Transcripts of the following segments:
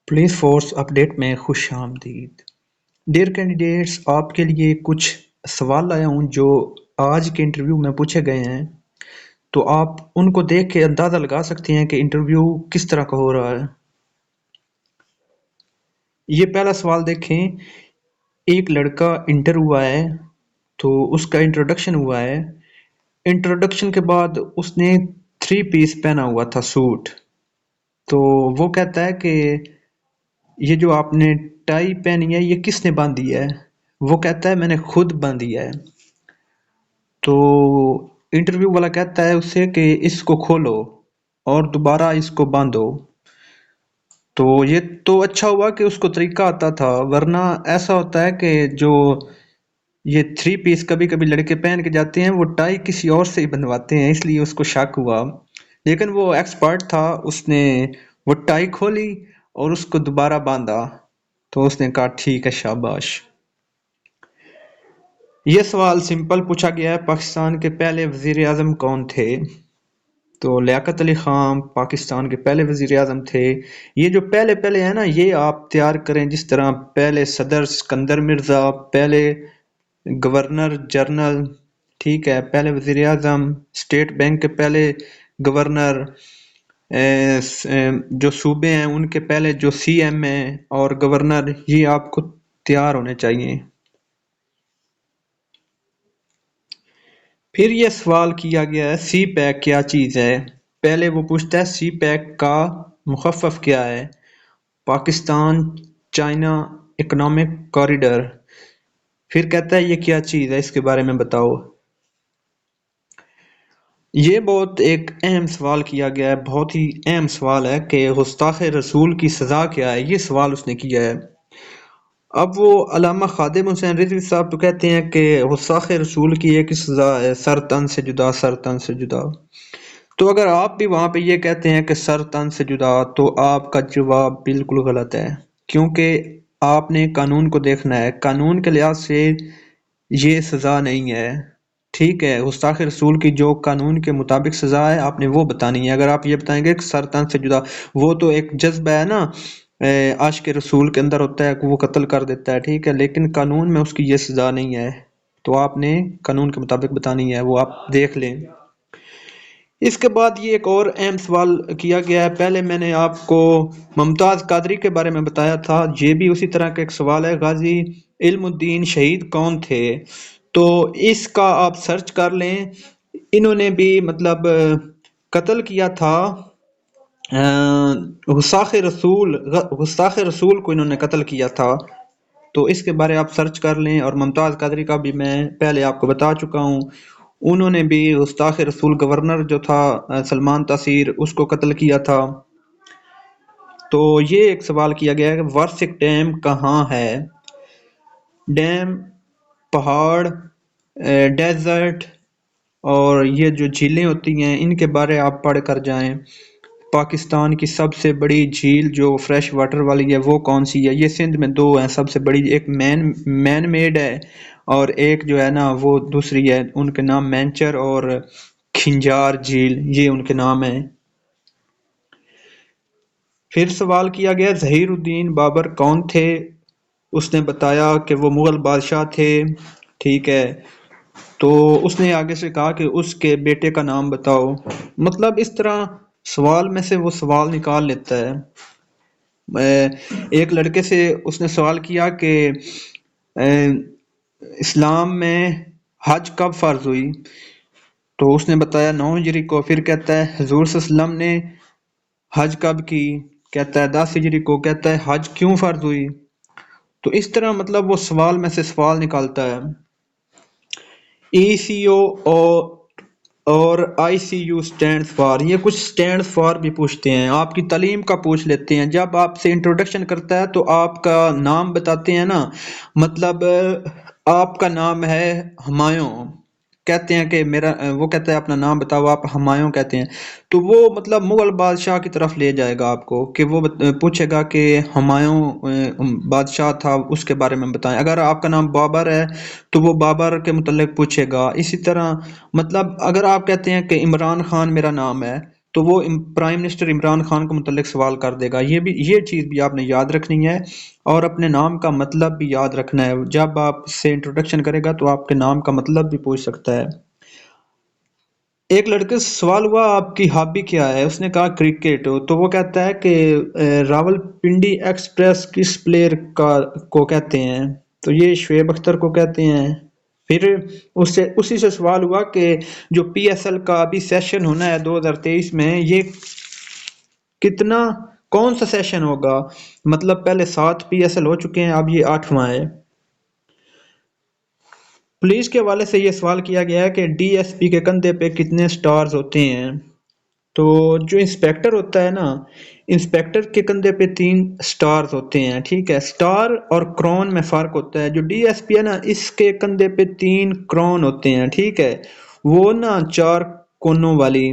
Police force update میں خوش آمدید۔ ڈیئر کینڈیڈیٹس، آپ کے لیے کچھ سوال لایا ہوں جو آج کے انٹرویو میں پوچھے گئے ہیں، تو آپ ان کو دیکھ کے اندازہ لگا سکتے ہیں کہ انٹرویو کس طرح کا ہو رہا ہے۔ یہ پہلا سوال دیکھیں، ایک لڑکا انٹر ہوا ہے تو اس کا انٹروڈکشن ہوا ہے۔ انٹروڈکشن کے بعد اس نے 3 پیس پہنا ہوا تھا سوٹ، تو وہ کہتا ہے کہ یہ جو آپ نے ٹائی پہنی ہے یہ کس نے باندھی ہے؟ وہ کہتا ہے میں نے خود باندھی ہے۔ تو انٹرویو والا کہتا ہے اس سے کہ اس کو کھولو اور دوبارہ اس کو باندھو۔ تو یہ تو اچھا ہوا کہ اس کو طریقہ آتا تھا، ورنہ ایسا ہوتا ہے کہ جو یہ 3 پیس کبھی کبھی لڑکے پہن کے جاتے ہیں وہ ٹائی کسی اور سے ہی بندھواتے ہیں، اس لیے اس کو شک ہوا، لیکن وہ ایکسپرٹ تھا، اس نے وہ ٹائی کھولی اور اس کو دوبارہ باندھا، تو اس نے کہا ٹھیک ہے شاباش۔ یہ سوال سمپل پوچھا گیا ہے، پاکستان کے پہلے وزیر اعظم کون تھے؟ تو لیاقت علی خان پاکستان کے پہلے وزیر اعظم تھے۔ یہ جو پہلے پہلے ہیں نا، یہ آپ تیار کریں، جس طرح پہلے صدر سکندر مرزا، پہلے گورنر جنرل، ٹھیک ہے، پہلے وزیر اعظم، اسٹیٹ بینک کے پہلے گورنر، جو صوبے ہیں ان کے پہلے جو سی ایم ہیں اور گورنر، یہ آپ کو تیار ہونے چاہیے۔ پھر یہ سوال کیا گیا ہے سی پیک کیا چیز ہے؟ پہلے وہ پوچھتا ہے سی پیک کا مخفف کیا ہے؟ Pakistan China economic corridor. پھر کہتا ہے یہ کیا چیز ہے، اس کے بارے میں بتاؤ۔ یہ بہت ایک اہم سوال کیا گیا ہے، بہت ہی اہم سوال ہے کہ گستاخ رسول کی سزا کیا ہے، یہ سوال اس نے کیا ہے۔ اب وہ علامہ خادم حسین رضوی صاحب تو کہتے ہیں کہ گستاخ رسول کی ایک سزا ہے سر تن سے جدا، سر تن سے جدا۔ تو اگر آپ بھی وہاں پہ یہ کہتے ہیں کہ سر تن سے جدا، تو آپ کا جواب بالکل غلط ہے، کیونکہ آپ نے قانون کو دیکھنا ہے، قانون کے لحاظ سے یہ سزا نہیں ہے، ٹھیک ہے۔ گستاخ رسول کی جو قانون کے مطابق سزا ہے آپ نے وہ بتانی ہے۔ اگر آپ یہ بتائیں گے کہ سر تن سے جدا، وہ تو ایک جذبہ ہے نا، عاشق رسول کے اندر ہوتا ہے کہ وہ قتل کر دیتا ہے، ٹھیک ہے، لیکن قانون میں اس کی یہ سزا نہیں ہے، تو آپ نے قانون کے مطابق بتانی ہے، وہ آپ دیکھ لیں۔ اس کے بعد یہ ایک اور اہم سوال کیا گیا ہے، پہلے میں نے آپ کو ممتاز قادری کے بارے میں بتایا تھا، یہ بھی اسی طرح کا ایک سوال ہے، غازی علم الدین شہید کون تھے؟ تو اس کا آپ سرچ کر لیں، انہوں نے بھی مطلب قتل کیا تھا گستاخ رسول کو انہوں نے قتل کیا تھا، تو اس کے بارے آپ سرچ کر لیں۔ اور ممتاز قادری کا بھی میں پہلے آپ کو بتا چکا ہوں، انہوں نے بھی گستاخ رسول گورنر جو تھا سلمان تاثیر، اس کو قتل کیا تھا۔ تو یہ ایک سوال کیا گیا ہے کہ ورسک ڈیم کہاں ہے؟ ڈیم، پہاڑ، ڈیزرٹ اور یہ جو جھیلیں ہوتی ہیں ان کے بارے آپ پڑھ کر جائیں۔ پاکستان کی سب سے بڑی جھیل جو فریش واٹر والی ہے وہ کون سی ہے؟ یہ سندھ میں 2 ہیں سب سے بڑی، ایک مین میڈ ہے اور ایک جو ہے نا وہ دوسری ہے، ان کے نام مینچر اور کھنجار جھیل، یہ ان کے نام ہیں۔ پھر سوال کیا گیا ظہیر الدین بابر کون تھے؟ اس نے بتایا کہ وہ مغل بادشاہ تھے، ٹھیک ہے۔ تو اس نے آگے سے کہا کہ اس کے بیٹے کا نام بتاؤ، مطلب اس طرح سوال میں سے وہ سوال نکال لیتا ہے۔ ایک لڑکے سے اس نے سوال کیا کہ اسلام میں حج کب فرض ہوئی؟ تو اس نے بتایا 9 ہجری کو۔ پھر کہتا ہے حضور صلی اللہ علیہ وسلم نے حج کب کی؟ کہتا ہے 10 ہجری کو۔ کہتا ہے حج کیوں فرض ہوئی؟ تو اس طرح مطلب وہ سوال میں سے سوال نکالتا ہے۔ ای سی او اور آئی سی یو اسٹینڈ فار، یہ کچھ اسٹینڈ فار بھی پوچھتے ہیں، آپ کی تعلیم کا پوچھ لیتے ہیں۔ جب آپ سے انٹروڈکشن کرتا ہے تو آپ کا نام بتاتے ہیں نا، مطلب آپ کا نام ہے ہمایوں، کہتے ہیں کہ میرا، وہ کہتا ہے اپنا نام بتاؤ، آپ ہمایوں کہتے ہیں، تو وہ مطلب مغل بادشاہ کی طرف لے جائے گا آپ کو، کہ وہ پوچھے گا کہ ہمایوں بادشاہ تھا اس کے بارے میں بتائیں۔ اگر آپ کا نام بابر ہے تو وہ بابر کے متعلق پوچھے گا۔ اسی طرح مطلب اگر آپ کہتے ہیں کہ عمران خان میرا نام ہے تو وہ پرائم منسٹر عمران خان کو متعلق سوال کر دے گا. یہ چیز بھی آپ نے یاد رکھنی ہے، اور اپنے نام کا مطلب بھی یاد رکھنا ہے. جب آپ سے انٹروڈکشن کرے گا تو آپ کے نام کا مطلب بھی پوچھ سکتا ہے. ایک لڑکے سے سوال ہوا آپ کی ہابی کیا ہے، اس نے کہا کرکٹ. تو وہ کہتا ہے کہ راول پنڈی ایکسپریس کس پلیئر کو کہتے ہیں؟ تو یہ شعیب اختر کو کہتے ہیں. پھر اسی سے سوال ہوا کہ جو پی ایس ایل کا ابھی سیشن ہونا ہے 2023 میں، یہ کتنا کون سا سیشن ہوگا؟ مطلب پہلے 7 پی ایس ایل ہو چکے ہیں، اب یہ 8واں ہے. پولیس کے حوالے سے یہ سوال کیا گیا ہے کہ ڈی ایس پی کے کندھے پہ کتنے سٹارز ہوتے ہیں؟ تو جو انسپیکٹر ہوتا ہے نا، انسپیکٹر کے کندھے پہ 3 سٹارز ہوتے ہیں. ٹھیک ہے، سٹار اور کرون میں فرق ہوتا ہے. جو ڈی ایس پی ہے نا، اس کے کندھے پہ 3 کرون ہوتے ہیں. ٹھیک ہے، وہ نا 4 کونوں والی.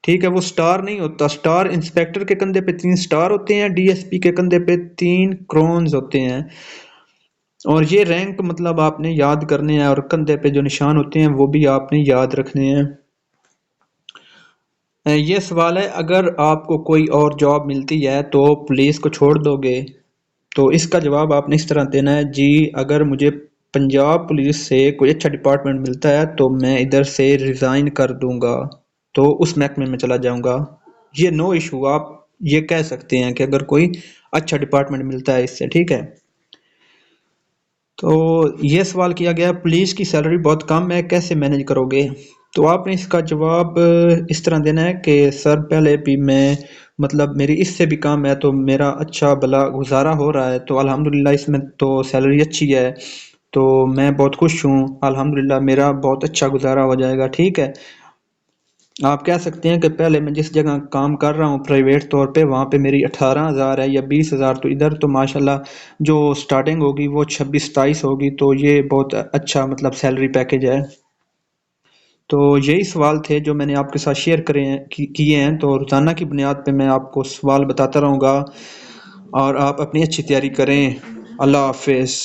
ٹھیک ہے، وہ سٹار نہیں ہوتا. سٹار انسپیکٹر کے کندھے پہ 3 سٹار ہوتے ہیں، ڈی ایس پی کے کندھے پہ 3 کرونز ہوتے ہیں. اور یہ رینک مطلب آپ نے یاد کرنے ہیں، اور کندھے پہ جو نشان ہوتے ہیں وہ بھی آپ نے یاد رکھنے ہیں. یہ سوال ہے، اگر آپ کو کوئی اور جاب ملتی ہے تو پولیس کو چھوڑ دو گے؟ تو اس کا جواب آپ نے اس طرح دینا ہے، جی اگر مجھے پنجاب پولیس سے کوئی اچھا ڈپارٹمنٹ ملتا ہے تو میں ادھر سے ریزائن کر دوں گا، تو اس محکمے میں چلا جاؤں گا. یہ نو ایشو، آپ یہ کہہ سکتے ہیں کہ اگر کوئی اچھا ڈپارٹمنٹ ملتا ہے اس سے. ٹھیک ہے، تو یہ سوال کیا گیا پولیس کی سیلری بہت کم ہے، کیسے مینج کرو گے؟ تو آپ نے اس کا جواب اس طرح دینا ہے کہ سر پہلے بھی میں مطلب میری اس سے بھی کم ہے، تو میرا اچھا بھلا گزارا ہو رہا ہے، تو الحمدللہ اس میں تو سیلری اچھی ہے، تو میں بہت خوش ہوں، الحمدللہ میرا بہت اچھا گزارا ہو جائے گا. ٹھیک ہے، آپ کہہ سکتے ہیں کہ پہلے میں جس جگہ کام کر رہا ہوں پرائیویٹ طور پہ، وہاں پہ میری 18,000 ہے یا 20,000، تو ادھر تو ماشاءاللہ جو سٹارٹنگ ہوگی وہ 26-27 ہوگی، تو یہ بہت اچھا مطلب سیلری پیکج ہے. تو یہی سوال تھے جو میں نے آپ کے ساتھ شیئر کیے ہیں. تو روزانہ کی بنیاد پہ میں آپ کو سوال بتاتا رہوں گا، اور آپ اپنی اچھی تیاری کریں. اللہ حافظ.